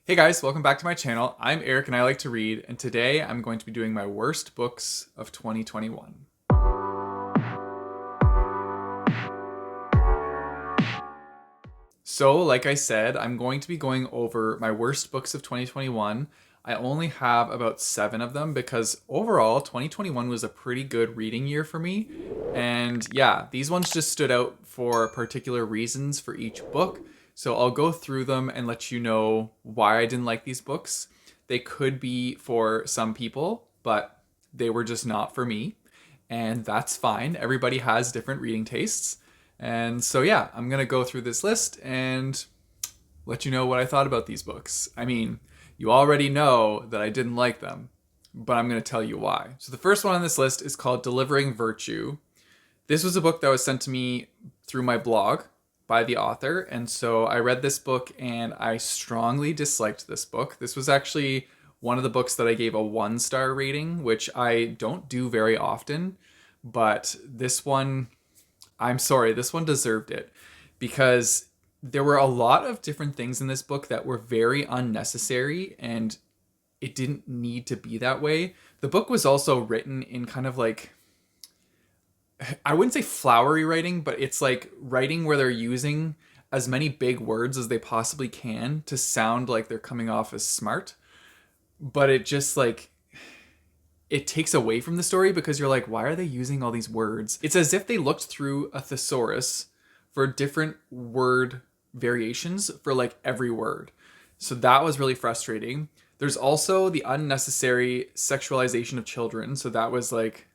Hey guys, welcome back to my channel. I'm Eric and I like to read, and today I'm going to be doing my worst books of 2021. So, like I said, I'm going to be going over my worst books of 2021. I only have about 7 of them because overall, 2021 was a pretty good reading year for me. And yeah, these ones just stood out for particular reasons for each book. So I'll go through them and let you know why I didn't like these books. They could be for some people, but they were just not for me. And that's fine. Everybody has different reading tastes. And so, yeah, I'm going to go through this list and let you know what I thought about these books. I mean, you already know that I didn't like them, but I'm going to tell you why. So, the first one on this list is called Delivering Virtue. This was a book that was sent to me through my blog by the author. And so I read this book and I strongly disliked this book. This was actually one of the books that I gave a 1-star rating, which I don't do very often. But this one, I'm sorry, this one deserved it because there were a lot of different things in this book that were very unnecessary and it didn't need to be that way. The book was also written in kind of like, I wouldn't say flowery writing, but it's like writing where they're using as many big words as they possibly can to sound like they're coming off as smart. But it just like, it takes away from the story because you're like, why are they using all these words? It's as if they looked through a thesaurus for different word variations for like every word. So that was really frustrating. There's also the unnecessary sexualization of children. So that was like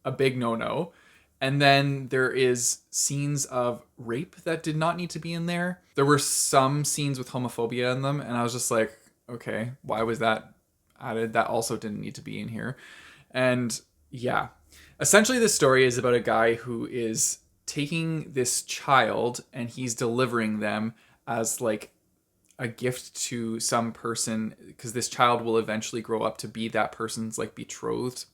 a big no-no. And then there is scenes of rape that did not need to be in there. There were some scenes with homophobia in them, and I was just like, okay, why was that added? That also didn't need to be in here. And yeah, essentially this story is about a guy who is taking this child and he's delivering them as like a gift to some person because this child will eventually grow up to be that person's like betrothed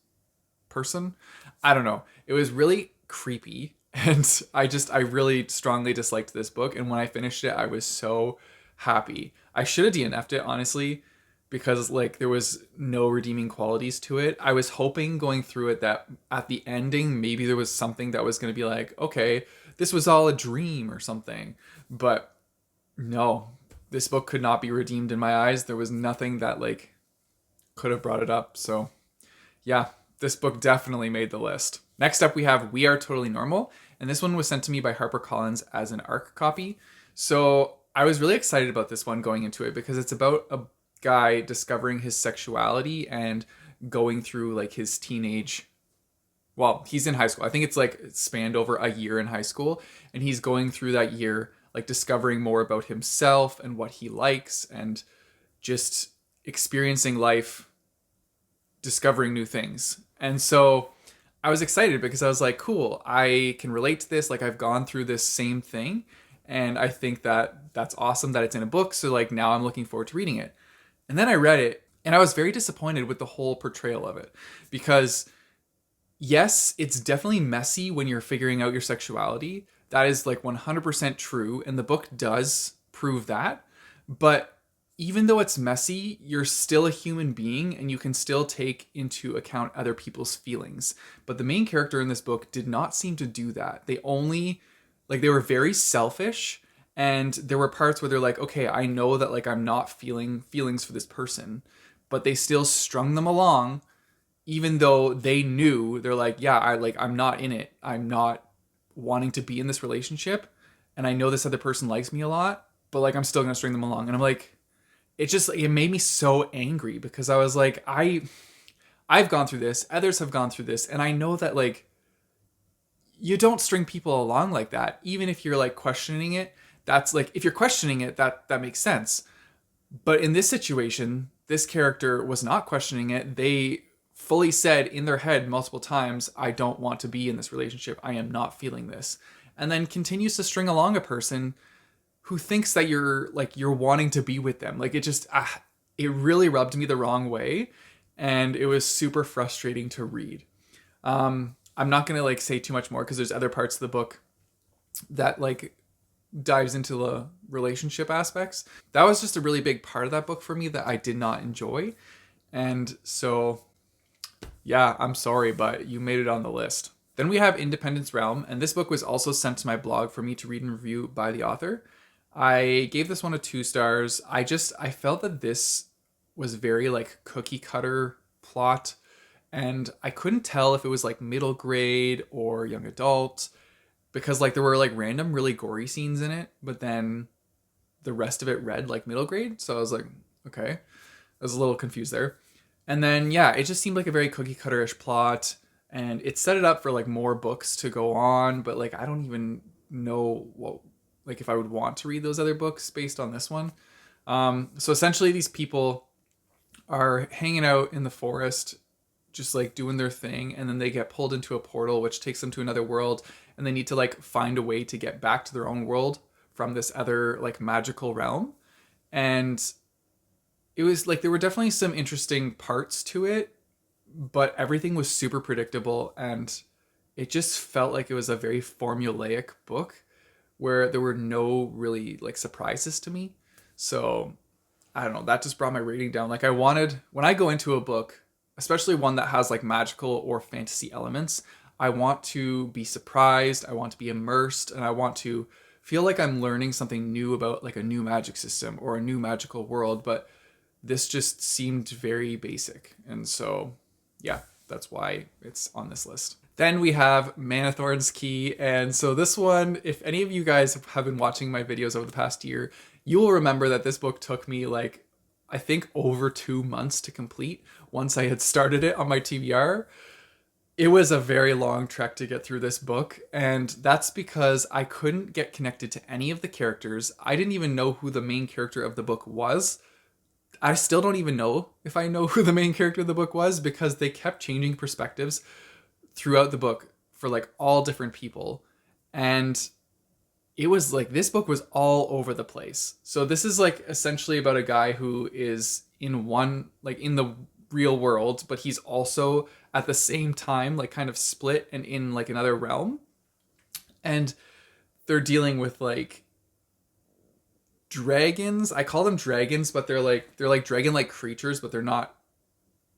person. I don't know. It was really creepy and I really strongly disliked this book, and when I finished it I was so happy. I should have DNF'd it honestly because like there was no redeeming qualities to it. I was hoping going through it that at the ending maybe there was something that was going to be like, okay, this was all a dream or something. But no, this book could not be redeemed in my eyes. There was nothing that like could have brought it up. So yeah, this book definitely made the list. Next up, we have We Are Totally Normal, and this one was sent to me by HarperCollins as an ARC copy. So I was really excited about this one going into it because it's about a guy discovering his sexuality and going through like his teenage. Well, he's in high school. I think it's like spanned over a year in high school, and he's going through that year, like discovering more about himself and what he likes and just experiencing life, discovering new things. And so I was excited because I was like, cool, I can relate to this. Like I've gone through this same thing. And I think that that's awesome that it's in a book. So like now I'm looking forward to reading it. And then I read it and I was very disappointed with the whole portrayal of it because yes, it's definitely messy when you're figuring out your sexuality. That is like 100% true. And the book does prove that. But even though it's messy, you're still a human being and you can still take into account other people's feelings. But the main character in this book did not seem to do that. They were very selfish, and there were parts where they're like, okay, I know that like I'm not feeling feelings for this person, but they still strung them along even though they knew. They're like, yeah, I'm not in it. I'm not wanting to be in this relationship, and I know this other person likes me a lot, but like I'm still going to string them along. And I'm like, it made me so angry because I was like, I've gone through this, others have gone through this, and I know that like you don't string people along like that. Even if you're like questioning it, that's like if you're questioning it, that makes sense. But in this situation, this character was not questioning it. They fully said in their head multiple times, I don't want to be in this relationship. I am not feeling this. And then continues to string along a person who thinks that you're wanting to be with them. Like it really rubbed me the wrong way, and it was super frustrating to read. I'm not gonna like say too much more because there's other parts of the book that like dives into the relationship aspects. That was just a really big part of that book for me that I did not enjoy. And so, yeah, I'm sorry, but you made it on the list. Then we have Independence Realm, and this book was also sent to my blog for me to read and review by the author. I gave this one a 2 stars. I felt that this was very like cookie cutter plot, and I couldn't tell if it was like middle grade or young adult, because like there were like random really gory scenes in it, but then the rest of it read like middle grade. So I was like, okay, I was a little confused there. And then yeah, it just seemed like a very cookie cutter-ish plot, and it set it up for like more books to go on, but like I don't even know what, like if I would want to read those other books based on this one. So essentially these people are hanging out in the forest, just like doing their thing, and then they get pulled into a portal which takes them to another world, and they need to like find a way to get back to their own world from this other like magical realm. And it was like there were definitely some interesting parts to it, but everything was super predictable, and it just felt like it was a very formulaic book where there were no really like surprises to me. So I don't know, that just brought my rating down. Like I wanted, when I go into a book, especially one that has like magical or fantasy elements, I want to be surprised, I want to be immersed, and I want to feel like I'm learning something new about like a new magic system or a new magical world. But this just seemed very basic. And so, yeah, that's why it's on this list. Then we have Thorns Key. And so this one, if any of you guys have been watching my videos over the past year, you will remember that this book took me like, I think over 2 months to complete once I had started it on my TBR. It was a very long trek to get through this book, and that's because I couldn't get connected to any of the characters. I didn't even know who the main character of the book was. I still don't even know if I know who the main character of the book was, because they kept changing perspectives throughout the book for like all different people. And it was like this book was all over the place. So this is like essentially about a guy who is in one, like in the real world, but he's also at the same time like kind of split and in like another realm. And they're dealing with like dragons. I call them dragons, but they're like dragon-like creatures, but they're not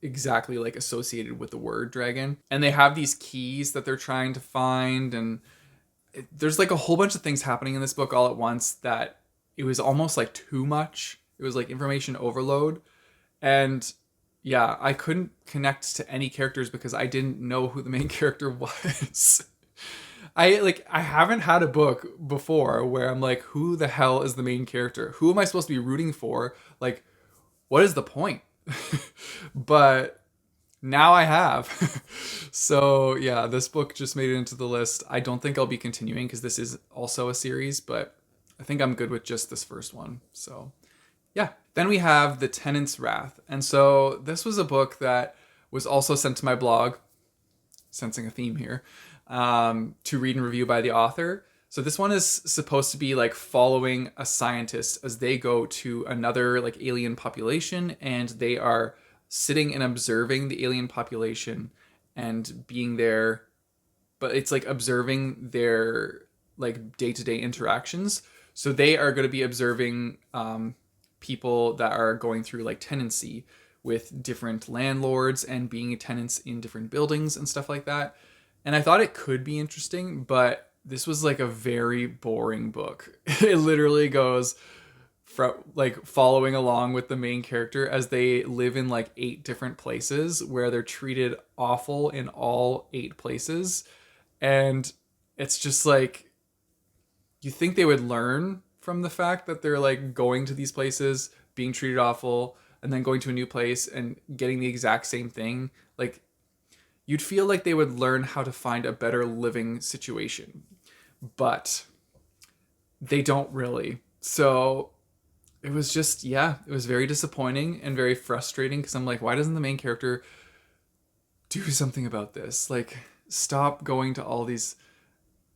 exactly like associated with the word dragon. And they have these keys that they're trying to find, and there's like a whole bunch of things happening in this book all at once that it was almost like too much. It was like information overload. And yeah, I couldn't connect to any characters because I didn't know who the main character was. I haven't had a book before where I'm like, who the hell is the main character? Who am I supposed to be rooting for? Like, what is the point? But now I have. So yeah, this book just made it into the list. I don't think I'll be continuing because this is also a series, but I think I'm good with just this first one. So yeah. Then we have The Tenants Wrath. And so this was a book that was also sent to my blog, sensing a theme here, to read and review by the author. So this one is supposed to be like following a scientist as they go to another like alien population, and they are sitting and observing the alien population and being there, but it's like observing their like day-to-day interactions. So they are going to be observing people that are going through like tenancy with different landlords and being tenants in different buildings and stuff like that. And I thought it could be interesting, but this was like a very boring book. It literally goes from like following along with the main character as they live in like 8 different places where they're treated awful in all 8 places. And it's just like, you think they would learn from the fact that they're like going to these places, being treated awful, and then going to a new place and getting the exact same thing. Like, you'd feel like they would learn how to find a better living situation, but they don't really. So it was just, yeah, it was very disappointing and very frustrating because I'm like, why doesn't the main character do something about this? Like, stop going to all these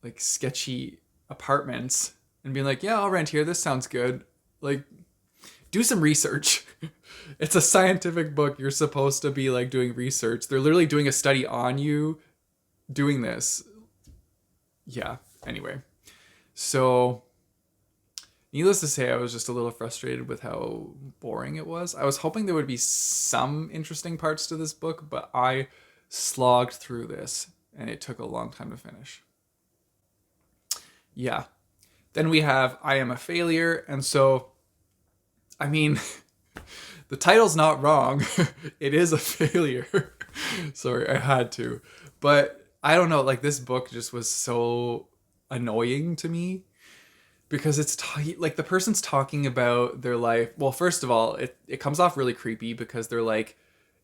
like sketchy apartments and being like, yeah, I'll rent here. This sounds good. Like, do some research. It's a scientific book. You're supposed to be like doing research. They're literally doing a study on you doing this. Yeah. Anyway. So Needless to say, I was just a little frustrated with how boring it was. I was hoping there would be some interesting parts to this book, but I slogged through this and it took a long time to finish. Yeah. Then we have I Am a Failure. And so, I mean, the title's not wrong. It is a failure. Sorry, I had to. But I don't know, like this book just was so annoying to me because it's like the person's talking about their life. Well, first of all, it comes off really creepy because they're like,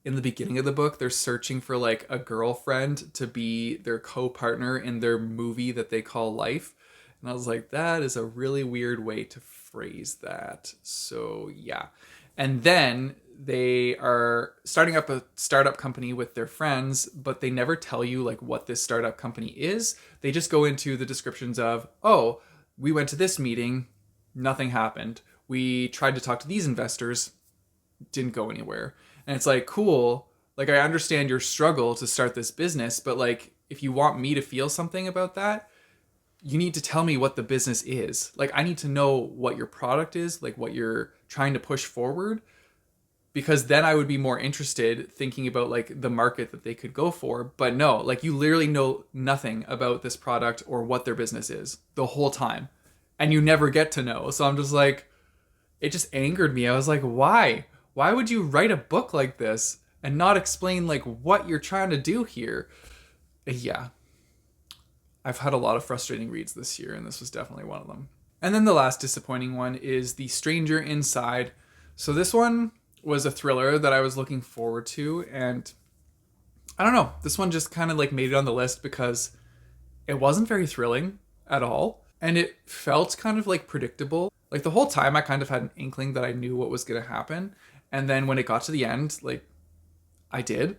in the beginning of the book, they're searching for like a girlfriend to be their co-partner in their movie that they call life. And I was like, that is a really weird way to phrase that. So yeah. And then they are starting up a startup company with their friends, but they never tell you like what this startup company is. They just go into the descriptions of, oh, we went to this meeting, nothing happened. We tried to talk to these investors, didn't go anywhere. And it's like, cool, like I understand your struggle to start this business, but like if you want me to feel something about that, you need to tell me what the business is. Like I need to know what your product is, like what you're trying to push forward, because then I would be more interested thinking about like the market that they could go for. But no, like you literally know nothing about this product or what their business is the whole time. And you never get to know. So I'm just like, it just angered me. I was like, why? Why would you write a book like this and not explain like what you're trying to do here? Yeah. I've had a lot of frustrating reads this year, and this was definitely one of them. And then the last disappointing one is The Stranger Inside. So this one was a thriller that I was looking forward to, and I don't know, this one just kind of like made it on the list because it wasn't very thrilling at all, and it felt kind of like predictable. Like the whole time I kind of had an inkling that I knew what was going to happen, and then when it got to the end, like I did.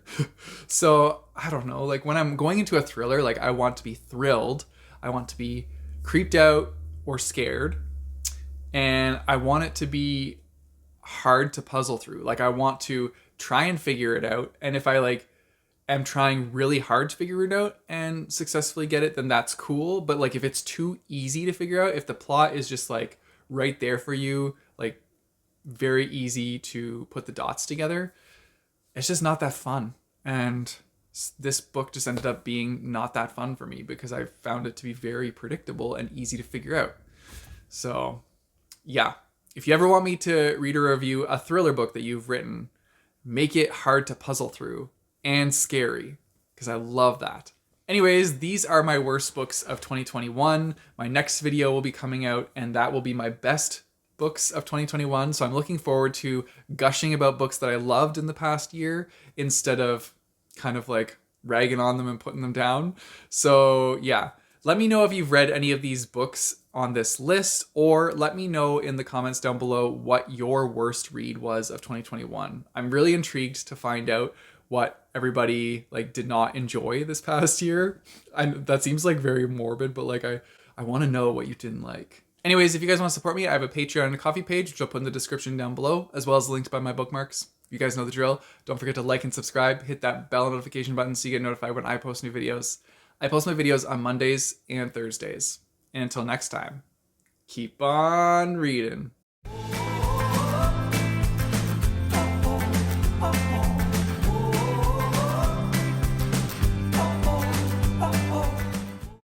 So I don't know, like when I'm going into a thriller, like I want to be thrilled, I want to be creeped out or scared, and I want it to be hard to puzzle through. Like I want to try and figure it out, and if I like am trying really hard to figure it out and successfully get it, then that's cool. But like if it's too easy to figure out, if the plot is just like right there for you, like very easy to put the dots together, it's just not that fun. And this book just ended up being not that fun for me because I found it to be very predictable and easy to figure out. So yeah, if you ever want me to read or review a thriller book that you've written, make it hard to puzzle through and scary, because I love that. Anyways, these are my worst books of 2021. My next video will be coming out, and that will be my best books of 2021. So I'm looking forward to gushing about books that I loved in the past year instead of kind of like ragging on them and putting them down. So yeah, let me know if you've read any of these books on this list, or let me know in the comments down below what your worst read was of 2021. I'm really intrigued to find out what everybody like did not enjoy this past year. That seems like very morbid, but like I want to know what you didn't like. Anyways, if you guys want to support me, I have a Patreon and a Coffee page, which I'll put in the description down below, as well as links by my bookmarks. You guys know the drill. Don't forget to like and subscribe. Hit that bell notification button so you get notified when I post new videos. I post my videos on Mondays and Thursdays. And until next time, keep on reading.